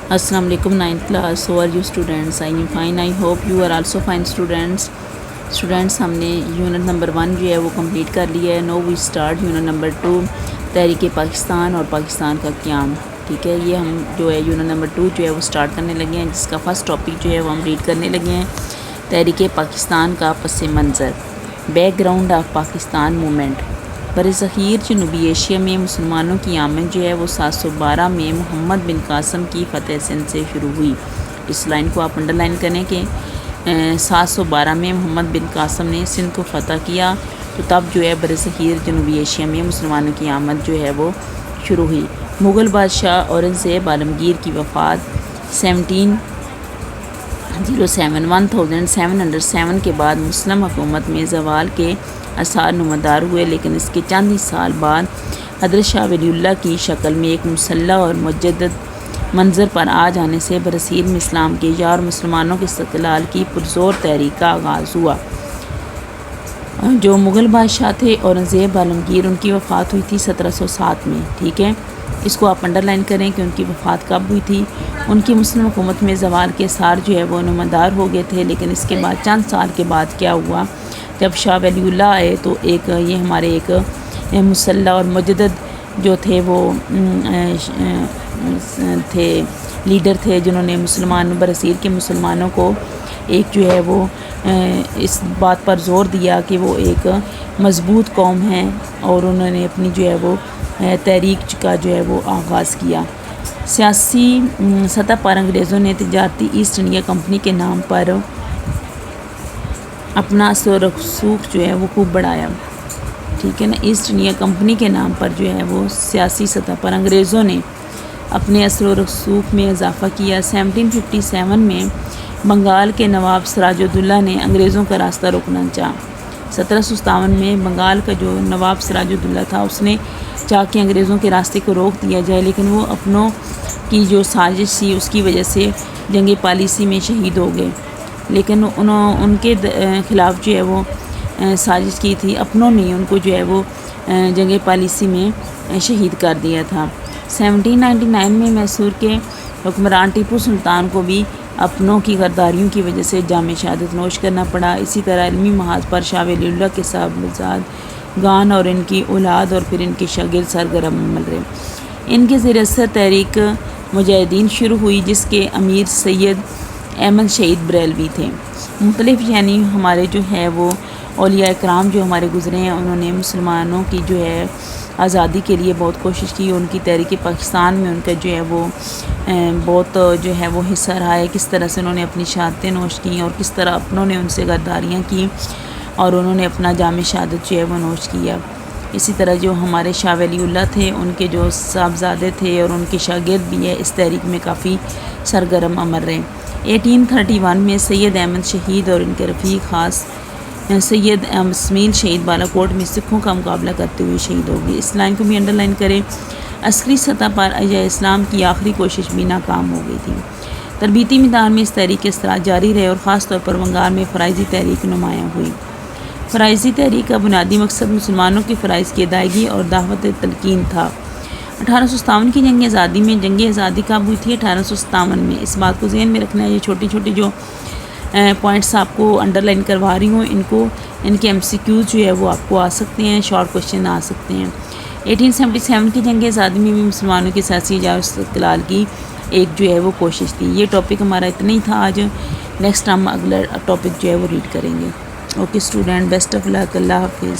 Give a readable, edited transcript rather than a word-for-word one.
السلام علیکم 9th class. How are you students? I am fine. I hope you are also fine students. ہم نے unit number 1 جو ہے وہ کمپلیٹ کر لیا ہے. نو وی اسٹارٹ یونٹ نمبر 2 تحریک پاکستان اور پاکستان کا قیام. ٹھیک ہے, یہ ہم جو ہے یونٹ نمبر 2 جو ہے وہ اسٹارٹ کرنے لگے ہیں, جس کا فرسٹ ٹاپک جو ہے وہ ہم ریڈ کرنے لگے ہیں. تحریک پاکستان کا پس منظر, back ground of Pakistan movement. برصغیر جنوبی ایشیا میں مسلمانوں کی آمد جو ہے وہ 712 میں محمد بن قاسم کی فتح سندھ سے شروع ہوئی. اس لائن کو آپ انڈر لائن کریں کہ 712 میں محمد بن قاسم نے سندھ کو فتح کیا, تو تب جو ہے برصغیر جنوبی ایشیا میں مسلمانوں کی آمد جو ہے وہ شروع ہوئی. مغل بادشاہ اورنگزیب عالمگیر کی وفات 1707 کے بعد مسلم حکومت میں زوال کے آثار نمودار ہوئے, لیکن اس کے چند ہی سال بعد حضرت شاہ ولی اللہ کی شکل میں ایک مسلح اور مجدد منظر پر آ جانے سے برصغیر میں اسلام کے احیا اور مسلمانوں کے استقلال کی پرزور تحریک کا آغاز ہوا. جو مغل بادشاہ تھے اورنگزیب عالمگیر, ان کی وفات ہوئی تھی 1707 میں. ٹھیک ہے, اس کو آپ انڈر لائن کریں کہ ان کی وفات کب ہوئی تھی. ان کی مسلم حکومت میں زوال کے آثار جو ہے وہ نمودار ہو گئے تھے, لیکن اس کے بعد چند سال کے بعد کیا ہوا, جب شاہ ولی اللہ آئے تو یہ ہمارے ایک مسلح اور مجدد جو تھے وہ لیڈر تھے, جنہوں نے برصغیر کے مسلمانوں کو ایک جو ہے وہ اس بات پر زور دیا کہ وہ ایک مضبوط قوم ہیں, اور انہوں نے اپنی جو ہے وہ تحریک کا جو ہے وہ آغاز کیا. سیاسی سطح پر انگریزوں نے تجارتی ایسٹ انڈیا کمپنی کے نام پر اپنا اثر و رسوخ جو ہے وہ خوب بڑھایا. ٹھیک ہے نا, ایسٹ انڈیا کمپنی کے نام پر جو ہے وہ سیاسی سطح پر انگریزوں نے اپنے اثر و رسوخ میں اضافہ کیا. 1757 میں بنگال کے نواب سراج الدولہ نے انگریزوں کا راستہ روکنا چاہا. 1757 میں بنگال کا جو نواب سراج الدولہ تھا, اس نے چاہا کہ انگریزوں کے راستے کو روک دیا جائے, لیکن وہ اپنوں کی جو سازش تھی اس کی وجہ سے جنگ پالیسی میں شہید ہو گئے. لیکن ان کے خلاف جو ہے وہ سازش کی تھی اپنوں نے ان کو جو ہے وہ جنگ پالیسی میں شہید کر دیا تھا. 1799 میں میسور کے حکمران ٹیپو سلطان کو بھی اپنوں کی غداریوں کی وجہ سے جام شہادت نوش کرنا پڑا. اسی طرح علمی محاذ پر شاہ ولی اللہ کے صاحبزاد گان اور ان کی اولاد اور پھر ان کے شاگرد سرگرم عمل رہے. ان کے زیر اثر تحریک مجاہدین شروع ہوئی, جس کے امیر سید احمد شہید بریلوی تھے. مختلف یعنی ہمارے جو ہے وہ اولیاء اکرام جو ہمارے گزرے ہیں, انہوں نے مسلمانوں کی جو ہے آزادی کے لیے بہت کوشش کی. ان کی تحریک پاکستان میں ان کا جو ہے وہ بہت جو ہے وہ حصہ رہا ہے. کس طرح سے انہوں نے اپنی شہادتیں نوش کیں اور کس طرح اپنوں نے ان سے غداریاں کی اور انہوں نے اپنا جام شہادت جو ہے وہ نوش کیا. اسی طرح جو ہمارے شاہ ولی اللہ تھے, ان کے جو صاحبزادے تھے اور ان کے شاگرد بھی ہے, اس تحریک میں کافی سرگرم عمل رہے. 1831 میں سید احمد شہید اور ان کے رفیق خاص سید اسمیل شہید بالا کوٹ میں سکھوں کا مقابلہ کرتے ہوئے شہید ہو گئے. اس لائن کو بھی انڈر لائن کریں. عسکری سطح پر احیاء اسلام کی آخری کوشش بھی ناکام ہو گئی تھی. تربیتی میدان میں اس تحریک کے اثرات جاری رہے اور خاص طور پر بنگال میں فرائضی تحریک نمایاں ہوئی. فرائضی تحریک کا بنیادی مقصد مسلمانوں کے فرائض کی ادائیگی اور دعوت تلقین تھا. 1857 کی جنگ آزادی میں جنگ آزادی کب ہوئی تھی؟ 1857 میں. اس بات کو ذہن میں رکھنا ہے. یہ چھوٹی چھوٹی جو پوائنٹس آپ کو انڈر لائن کروا رہی ہوں, ان کے MCQs جو ہے وہ آپ کو آ سکتے ہیں, شارٹ کوشچن آ سکتے ہیں. 1877 کی جنگ آزادی میں بھی مسلمانوں کی سیاسی احیا اور استقلال کی ایک جو ہے وہ کوشش تھی. یہ ٹاپک ہمارا اتنا ہی تھا آج. نیکسٹ ہم اگلا ٹاپک جو ہے وہ ریڈ کریں گے. اوکے اسٹوڈنٹ, بیسٹ آف لک. اللہ حافظ.